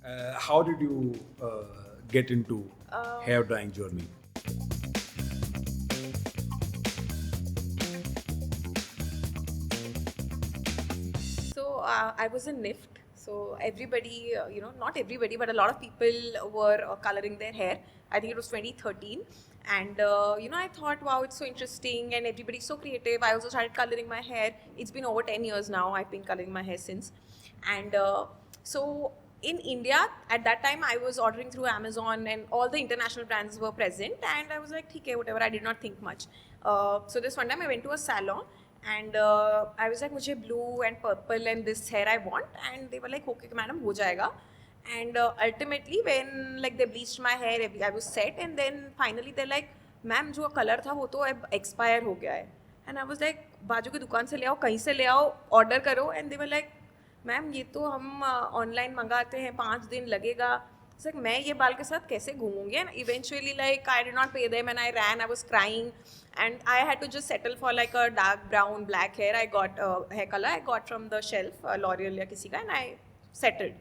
How did you get into hair dyeing journey? I was in NIFT. So everybody, not everybody, but a lot of people were coloring their hair. I think it was 2013. And, I thought, wow, it's so interesting and everybody's so creative. I also started coloring my hair. It's been over 10 years now. I've been coloring my hair since. And so in India, at that time, I was ordering through Amazon and all the international brands were present. And I was like, okay, whatever. I did not think much. So this one time I went to a salon and I was like, मुझे blue and purple and this hair I want, and they were like, okay, madam, हो जाएगा. And ultimately, when like they bleached my hair, I was set, and then finally they're like, ma'am जो colour था वो तो अब expire हो गया है. And I was like, बाजू की दुकान से ले आओ, कहीं से ले आओ, ऑर्डर करो. And they were like, ma'am ये तो हम ऑनलाइन मंगाते हैं, 5 दिन लगेगा. It's like, मैं ये बाल के साथ कैसे घूमूंगी? And eventually, like, I did not pay them and I ran. I was crying, and I had to just settle for like a dark brown, black hair. I got hair color I got from the shelf, L'Oreal या किसी का, and I settled.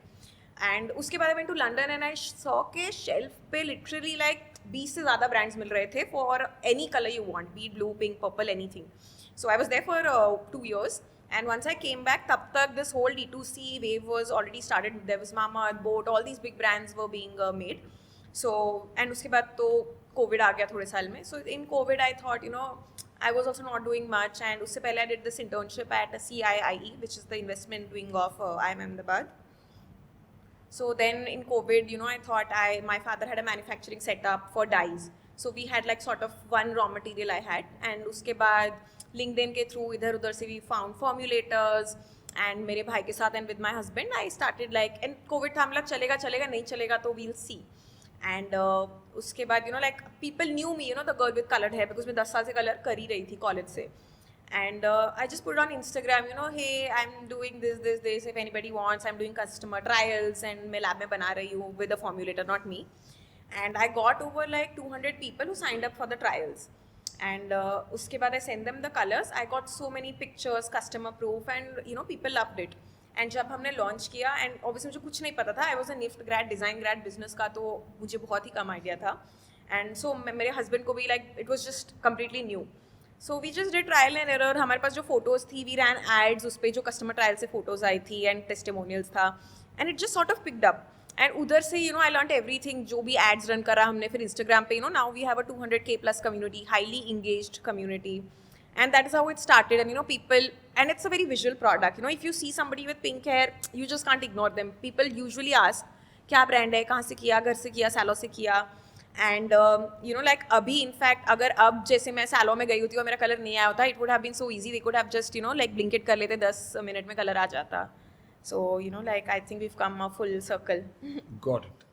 And उसके बाद I went to London and I saw के shelf पे literally like 20 से ज़्यादा brands मिल रहे थे for any color you want, be it blue, pink, purple, anything. So I was there for 2 years. And once I came back, तब तक this whole D2C wave was already started. There was Mamaearth, Boat, all these big brands were being made. So, and उसके बाद तो COVID आ गया थोड़े साल में. So in COVID, I thought, I was also not doing much. And उससे पहले I did this internship at CIIE, which is the investment wing of IIM Ahmedabad. So then in COVID, I thought my father had a manufacturing setup for dyes. So we had like sort of one raw material I had, and उसके बाद LinkedIn के through इधर उधर से we found formulators, and मेरे भाई के साथ and with my husband I started like, and COVID था, मतलब चलेगा चलेगा नहीं चलेगा तो we'll see. And उसके बाद like people knew me, the girl with colored hair, because मैं 10 साल से कलर कर ही रही थी कॉलेज से. And I just put it on Instagram, hey, I'm doing this. If anybody wants, I'm doing customer trials and मैं lab में बना रही हूँ with a formulator, not me. And I got over like 200 people who signed up for the trials. And उसके बाद I sent them the colors. I got so many pictures, customer proof, and people loved it. And जब हमने launch किया, and obviously मुझे कुछ नहीं पता था. I was a NIFT grad, design grad, business का तो मुझे बहुत ही कम idea था. And so मेरे husband को भी like it was just completely new. So we just did trial and error. हमारे पास जो photos थी, we ran ads उस पे जो customer trial से photos आई थी and testimonials था, and it just sort of picked up. And उधर से I learned everything. जो भी ads run करा हमने, फिर Instagram पे now we have a 200K plus community, highly engaged community, and that is how it started. And people, and it's a very visual product. If you see somebody with pink hair, you just can't ignore them. People usually ask क्या brand है, कहाँ से किया, घर से किया, Cello से किया. एंड like अभी इनफैक्ट अगर अब जैसे मैं सैलो में गई होती और मेरा कलर नहीं आया होता, it would have been so easy. They could have just like Blinkit कर लेते, 10 मिनट में कलर आ जाता. So like I think we've come a full circle. Got it.